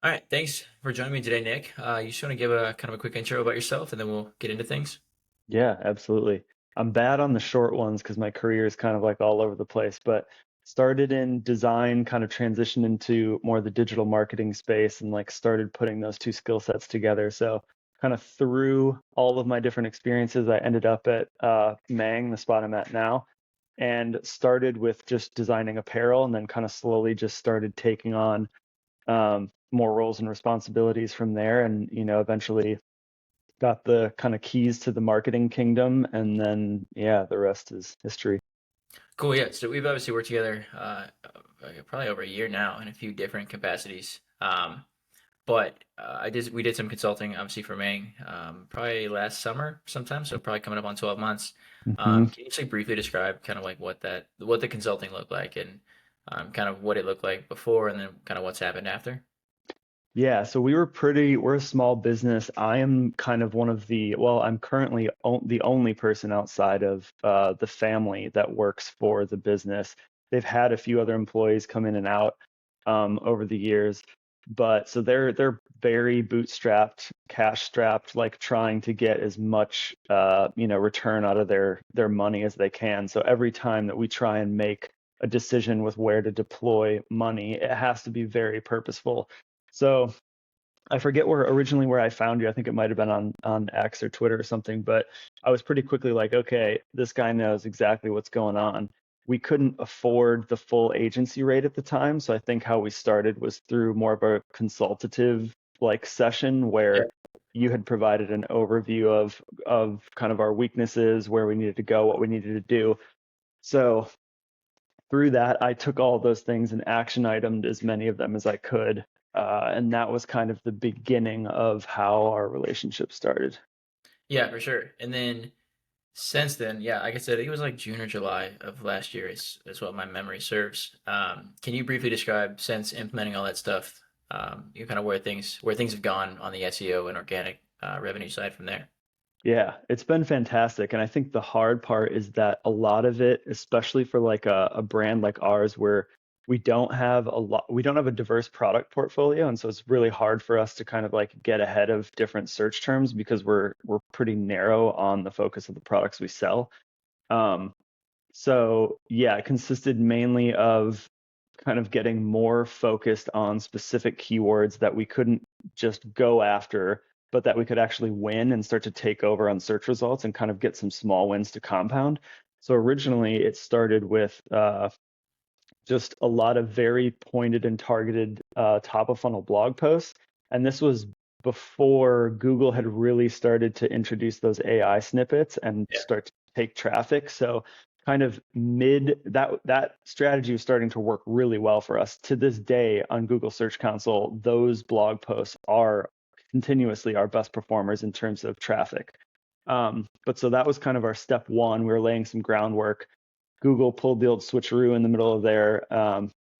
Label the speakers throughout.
Speaker 1: All right, thanks for joining me today, Nick. You just want to give a kind of a quick intro about yourself, and then we'll get into things.
Speaker 2: Yeah, absolutely. I'm bad on the short ones because my career is kind of like all over the place, but started in design, kind of transitioned into more of the digital marketing space and like started putting those two skill sets together. So kind of through all of my different experiences, I ended up at MANG, the spot I'm at now, and started with just designing apparel and then kind of slowly just started taking on more roles and responsibilities from there. And, eventually got the kind of keys to the marketing kingdom, and then yeah, the rest is history.
Speaker 1: Cool, yeah. So we've obviously worked together probably over a year now in a few different capacities. But we did some consulting, obviously for Mang, probably last summer sometime. So probably coming up on 12 months.
Speaker 2: hmm
Speaker 1: Can you just like briefly describe kind of like what the consulting looked like and kind of what it looked like before, and then kind of what's happened after?
Speaker 2: Yeah, so we're a small business. I am kind of one of I'm currently the only person outside of the family that works for the business. They've had a few other employees come in and out over the years, but so they're very bootstrapped, cash strapped, like trying to get as much return out of their money as they can. So every time that we try and make a decision with where to deploy money, it has to be very purposeful. So I forget where I found you. I think it might have been on X or Twitter or something, but I was pretty quickly like, okay, this guy knows exactly what's going on. We couldn't afford the full agency rate at the time, so I think how we started was through more of a consultative like session
Speaker 1: Yeah.
Speaker 2: where you had provided an overview of kind of our weaknesses, where we needed to go, what we needed to do. So through that, I took all those things and action itemed as many of them as I could. And that was kind of the beginning of how our relationship started.
Speaker 1: Yeah, for sure. And then since then, yeah, like I said, it was like June or July of last year is what my memory serves. Can you briefly describe since implementing all that stuff, you kind of where things have gone on the SEO and organic revenue side from there?
Speaker 2: Yeah, it's been fantastic. And I think the hard part is that a lot of it, especially for like a brand like ours, where we don't have a diverse product portfolio. And so it's really hard for us to kind of like get ahead of different search terms because we're pretty narrow on the focus of the products we sell. Um, So yeah, it consisted mainly of kind of getting more focused on specific keywords that we couldn't just go after, but that we could actually win and start to take over on search results and kind of get some small wins to compound. So originally it started with just a lot of very pointed and targeted top of funnel blog posts. And this was before Google had really started to introduce those AI snippets and
Speaker 1: Yeah.
Speaker 2: start to take traffic. So kind of mid that strategy was starting to work really well for us. To this day on Google Search Console, those blog posts are continuously our best performers in terms of traffic. But so that was kind of our step one. We were laying some groundwork. Google pulled the old switcheroo in the middle of there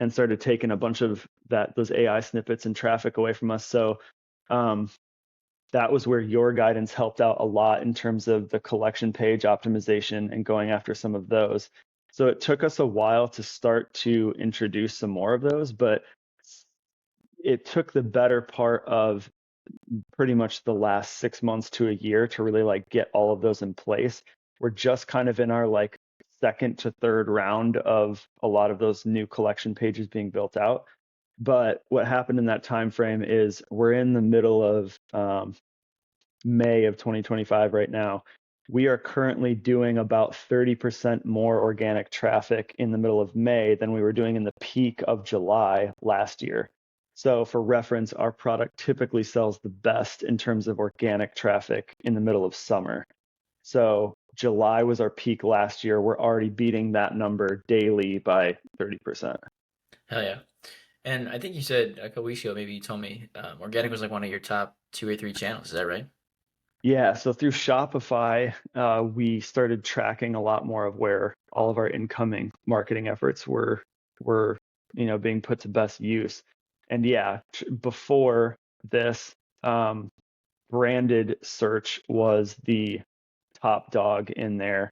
Speaker 2: and started taking a bunch of those AI snippets and traffic away from us. So um, that was where your guidance helped out a lot in terms of the collection page optimization and going after some of those. So it took us a while to start to introduce some more of those, but it took the better part of pretty much the last 6 months to a year to really like get all of those in place. We're just kind of in our like second to third round of a lot of those new collection pages being built out. But what happened in that time frame is we're in the middle of May of 2025 right now. We are currently doing about 30% more organic traffic in the middle of May than we were doing in the peak of July last year. So, for reference, our product typically sells the best in terms of organic traffic in the middle of summer. So, July was our peak last year. We're already beating that number daily by 30%.
Speaker 1: Hell yeah. And I think you said a couple weeks ago, maybe you told me organic was like one of your top two or three channels. Is that right?
Speaker 2: Yeah, so through Shopify, we started tracking a lot more of where all of our incoming marketing efforts were being put to best use. And yeah, before this, um, branded search was the top dog in there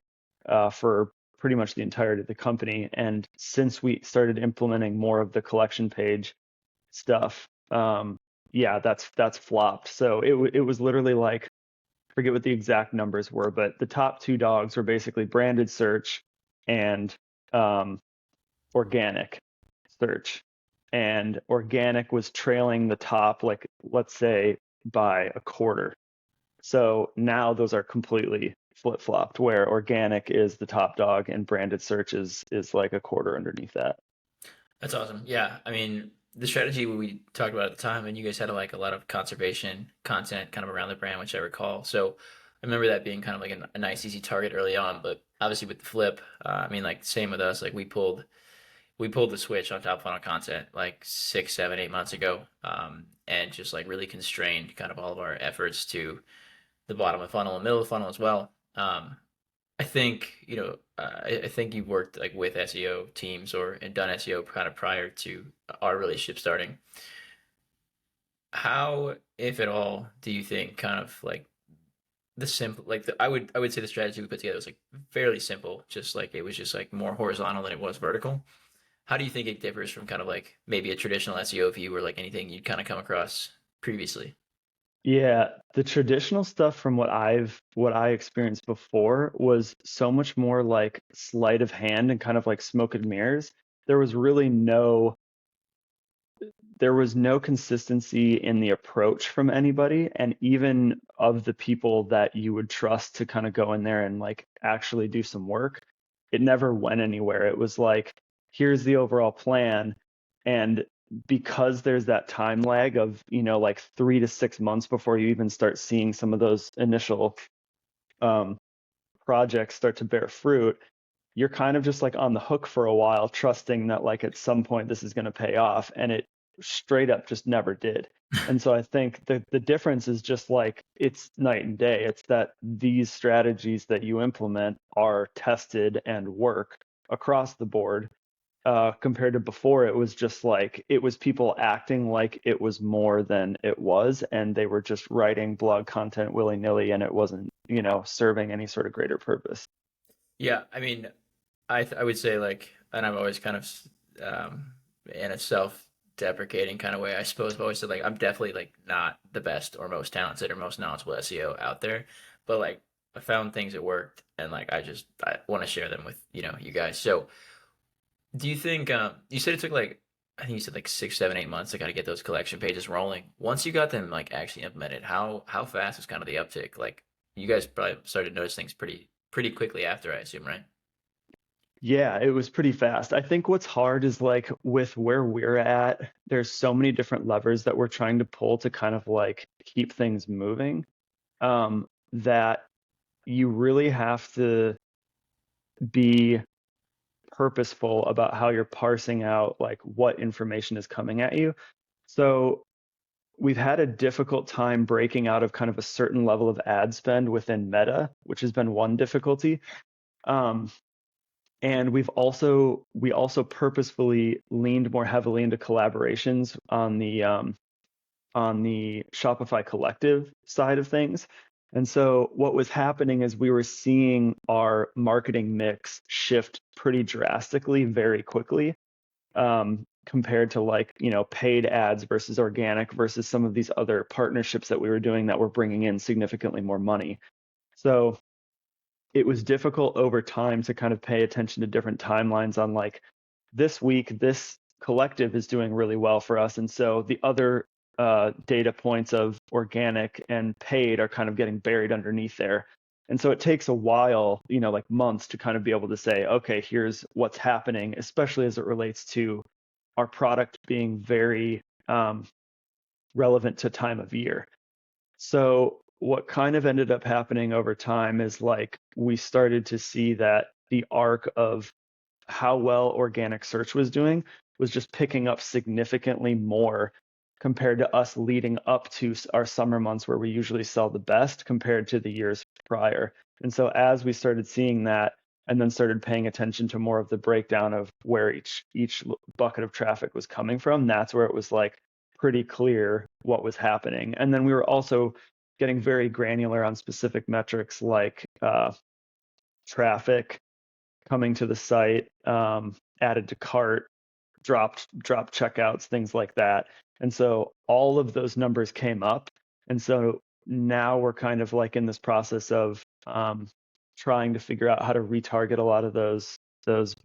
Speaker 2: for pretty much the entirety of the company. And since we started implementing more of the collection page stuff, yeah, that's flopped. So it was literally like, forget what the exact numbers were, but the top two dogs were basically branded search and um, organic search. And organic was trailing the top, like let's say by a quarter. So now those are completely flip-flopped, where organic is the top dog and branded search is like a quarter underneath that.
Speaker 1: That's awesome. Yeah, I mean, the strategy we talked about at the time, and you guys had like a lot of conservation content kind of around the brand, which I recall. So I remember that being kind of like a nice, easy target early on. But obviously with the flip, I mean, like same with us. Like we pulled the switch on top funnel content like 6, 7, 8 months ago, and just like really constrained kind of all of our efforts to the bottom of the funnel and middle of the funnel as well. I think I think you've worked like with SEO teams or and done SEO kind of prior to our relationship starting. How, if at all, do you think kind of like the simple like I would say the strategy we put together was like fairly simple, just like it was just like more horizontal than it was vertical. How do you think it differs from kind of like maybe a traditional SEO view or like anything you'd kind of come across previously?
Speaker 2: Yeah, the traditional stuff from what I experienced before was so much more like sleight of hand and kind of like smoke and mirrors. There was really no there was no consistency in the approach from anybody, and even of the people that you would trust to kind of go in there and like actually do some work, it never went anywhere. It was like, here's the overall plan, and because there's that time lag of, like 3 to 6 months before you even start seeing some of those initial um, projects start to bear fruit, you're kind of just like on the hook for a while, trusting that like at some point this is going to pay off, and it straight up just never did. And so I think the difference is just like it's night and day. It's that these strategies that you implement are tested and work across the board, compared to before. It was just like it was people acting like it was more than it was, and they were just writing blog content willy-nilly, and it wasn't, serving any sort of greater purpose.
Speaker 1: Yeah, I mean, I would say like, and I've always kind of in a self-deprecating kind of way, I suppose. I've always said like I'm definitely like not the best or most talented or most knowledgeable SEO out there, but like I found things that worked, and like I want to share them with you guys. So do you think you said it took like I think you said like 6, 7, 8 months to kind of get those collection pages rolling. Once you got them like actually implemented, how fast was kind of the uptick? Like you guys probably started to notice things pretty quickly after, I assume, right?
Speaker 2: Yeah, it was pretty fast. I think what's hard is like with where we're at, there's so many different levers that we're trying to pull to kind of like keep things moving, that you really have to be purposeful about how you're parsing out like what information is coming at you. So we've had a difficult time breaking out of kind of a certain level of ad spend within Meta, which has been one difficulty. Um, and we also purposefully leaned more heavily into collaborations on the Shopify collective side of things. And so what was happening is we were seeing our marketing mix shift pretty drastically very quickly, compared to like, paid ads versus organic versus some of these other partnerships that we were doing that were bringing in significantly more money. So it was difficult over time to kind of pay attention to different timelines on like this week, this collective is doing really well for us. And so the other data points of organic and paid are kind of getting buried underneath there. And so it takes a while, like months to kind of be able to say, okay, here's what's happening, especially as it relates to our product being very relevant to time of year. So what kind of ended up happening over time is like we started to see that the arc of how well organic search was doing was just picking up significantly more compared to us leading up to our summer months where we usually sell the best compared to the years prior. And so as we started seeing that and then started paying attention to more of the breakdown of where each bucket of traffic was coming from, that's where it was like pretty clear what was happening. And then we were also getting very granular on specific metrics like traffic coming to the site, added to cart, dropped checkouts, things like that. And so all of those numbers came up. And so now we're kind of like in this process of trying to figure out how to retarget a lot of those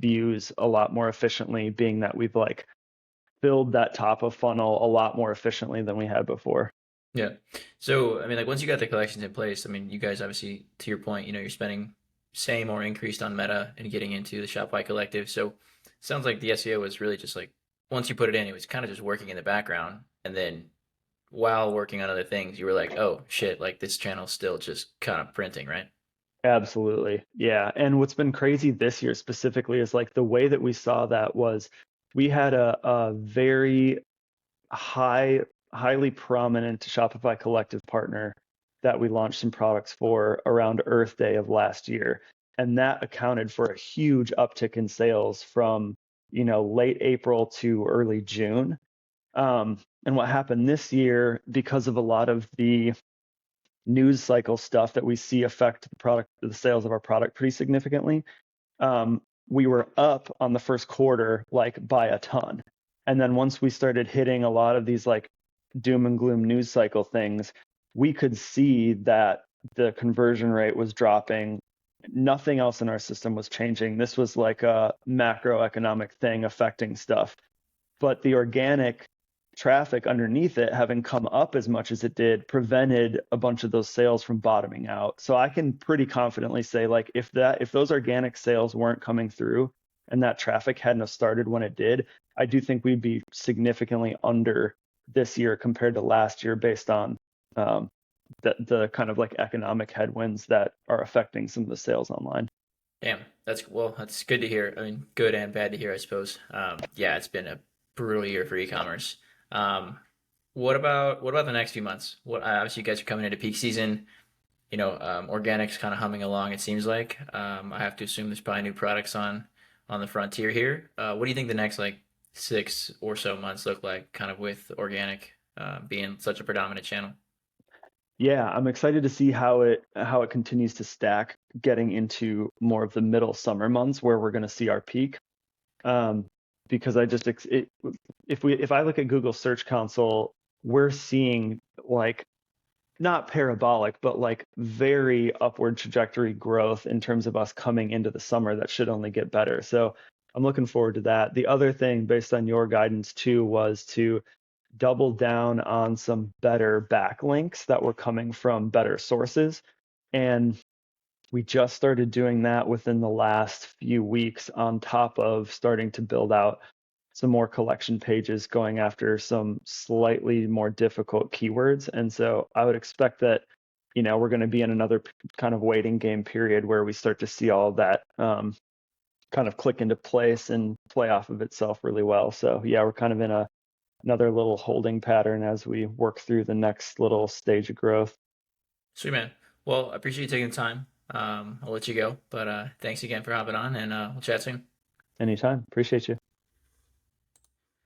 Speaker 2: views a lot more efficiently, being that we've like filled that top of funnel a lot more efficiently than we had before.
Speaker 1: Yeah. So, I mean, like once you got the collections in place, I mean, you guys obviously, to your point, you're spending same or increased on Meta and getting into the Shopify Collective. So, it sounds like the SEO was really just like once you put it in, it was kind of just working in the background, and then while working on other things, you were like, oh shit, like this channel's still just kind of printing, right?
Speaker 2: Absolutely. Yeah. And what's been crazy this year specifically is like the way that we saw that was we had a very highly prominent Shopify Collective partner that we launched some products for around Earth Day of last year. And that accounted for a huge uptick in sales from, late April to early June. And what happened this year, because of a lot of the news cycle stuff that we see affect the sales of our product pretty significantly, we were up on the first quarter like by a ton. And then once we started hitting a lot of these like doom and gloom news cycle things, we could see that the conversion rate was dropping. Nothing else in our system was changing. This was like a macroeconomic thing affecting stuff. But the organic traffic underneath it having come up as much as it did prevented a bunch of those sales from bottoming out. So I can pretty confidently say like if those organic sales weren't coming through and that traffic hadn't have started when it did, I do think we'd be significantly under this year compared to last year based on the kind of like economic headwinds that are affecting some of the sales online.
Speaker 1: Damn, that's good to hear. I mean, good and bad to hear, I suppose. Yeah, it's been a brutal year for e-commerce. Um, what about the next few months? Obviously you guys are coming into peak season. Organic's kind of humming along. It seems like. I have to assume there's probably new products on the frontier here. What do you think the next like 6 or so months look like, kind of with organic being such a predominant channel?
Speaker 2: Yeah, I'm excited to see how it continues to stack getting into more of the middle summer months where we're going to see our peak. Um, because if I look at Google Search Console, we're seeing like not parabolic, but like very upward trajectory growth in terms of us coming into the summer that should only get better. So I'm looking forward to that. The other thing, based on your guidance too, was to double down on some better backlinks that were coming from better sources. And we just started doing that within the last few weeks, on top of starting to build out some more collection pages going after some slightly more difficult keywords. And so I would expect that, we're going to be in another kind of waiting game period where we start to see all of that kind of click into place and play off of itself really well. So yeah, we're kind of in another little holding pattern as we work through the next little stage of growth.
Speaker 1: Sweet man. Well, I appreciate you taking the time. I'll let you go, but thanks again for hopping on, and we'll chat soon.
Speaker 2: Anytime. Appreciate you.